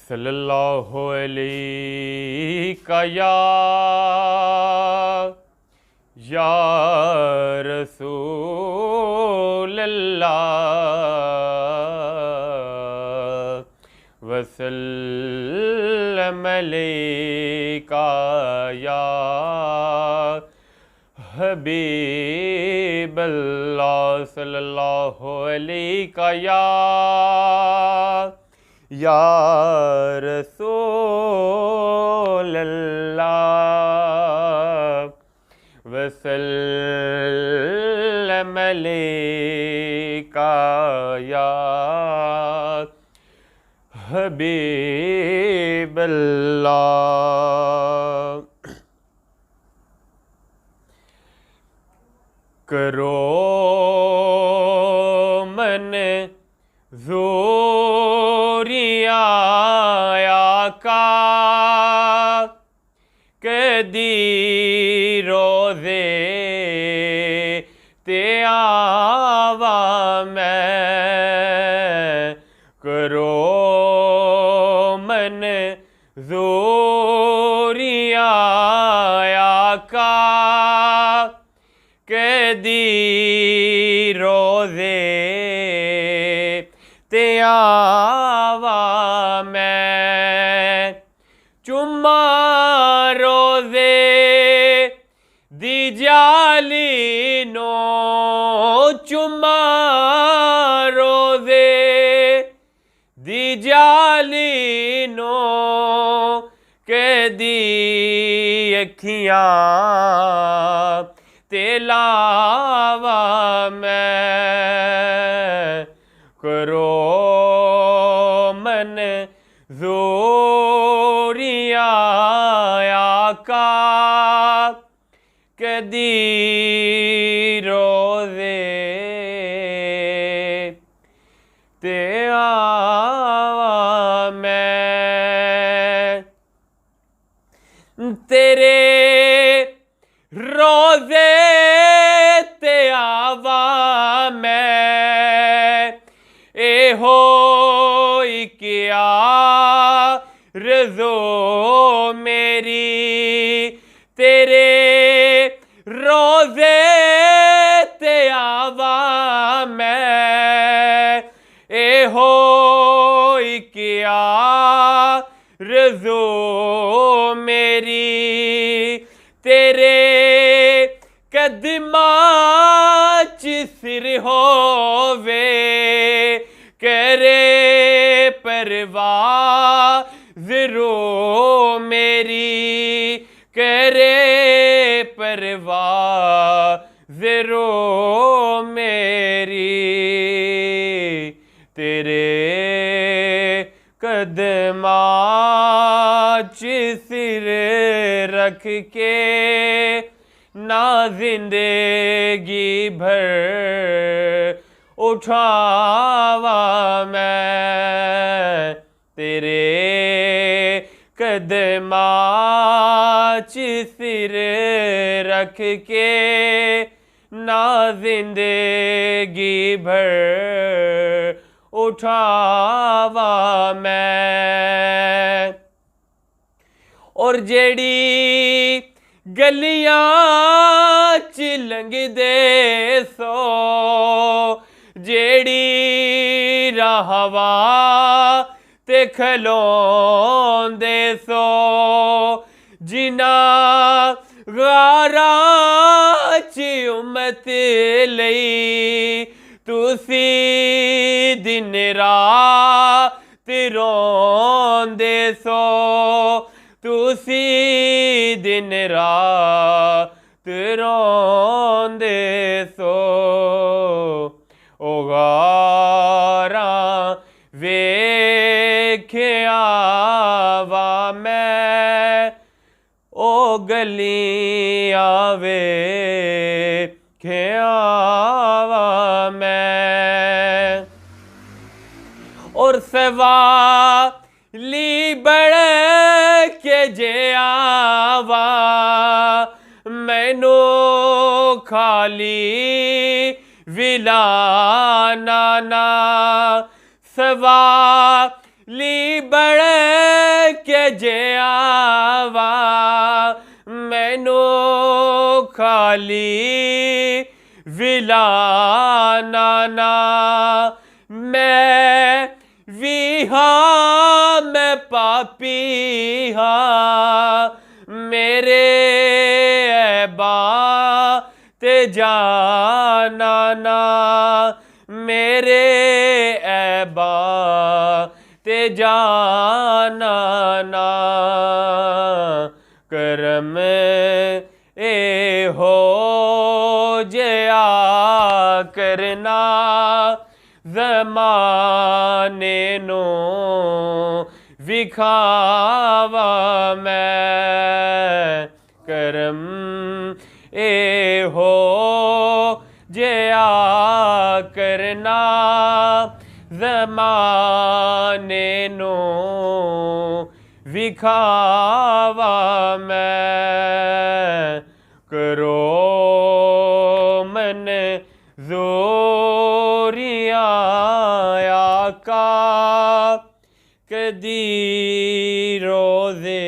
सल्लल्लाहु अलैका या रसूल अल्लाह वसल्लम अलैका या हबीब अल्लाह सल्लल्लाहु अलैका या रसूल अल्लाह वसल्लम अलैका या हबीब अल्लाह। करो मन आका कदी रोज़े ते आवा मैं। करो मन आका कदी रोज़े ते आवा मैं। चुम्मा रोज़े दी जाली नो चुम्मा रोज़े दी जाली नो कदी अखियाँ ते लावा मैं। करो मन आका कदी रोज़े ते आवा मैं। तेरे रोज़े ते आवा मैं। एहो क्या रज़ो मेरी तेरे रोज़े ते आवा मैं। एहो क्या रज़ो मेरी तेरे कदमां च सिर होवे करे परवाज़ रो मेरी करे परवाज़ रो मेरी। तेरे कदमां च सिर रख के ना जिंदगी भर उठावा मैं। तेरे कदमां च सिर रख के ना जिंदगी भर उठावा मैं। और जेड़ी गलियां च लंघदे सो जेड़ी राहवा ते खलोंदे सो जिना गारा च उम्मत लई तुसी दिन रात रोंदे सो तुसी दिन रात रोंदे सो। ओ गारा वेख्या वा मैं ओ गलियां वेख्या वा मैं। और सवाली बड़ के जे आवा मैनू खाली विलाना ना सवाली बड़े ਜਿਆਵਾ ਮੈਨੂੰ ਖਾਲੀ ਵਿਲਾਨਾ ਨਾ ਮੈਂ ਵੀ ਹਾਂ ਮੈਂ ਪਾਪੀ ਹਾਂ ਮੇਰੇ ਐਬਾ ਤੇ ਜਾਨਾ ਨਾ ਮੇਰੇ ਐਬਾ ਤੇ ਜਾਨਾ ਨਾ ਕਰਮ ए हो जया करना ज़माने नो विखावा मैं करम ए हो जया करना ज़माने नो विखावा मैं करो मन जोरिया आका कदी रोज़े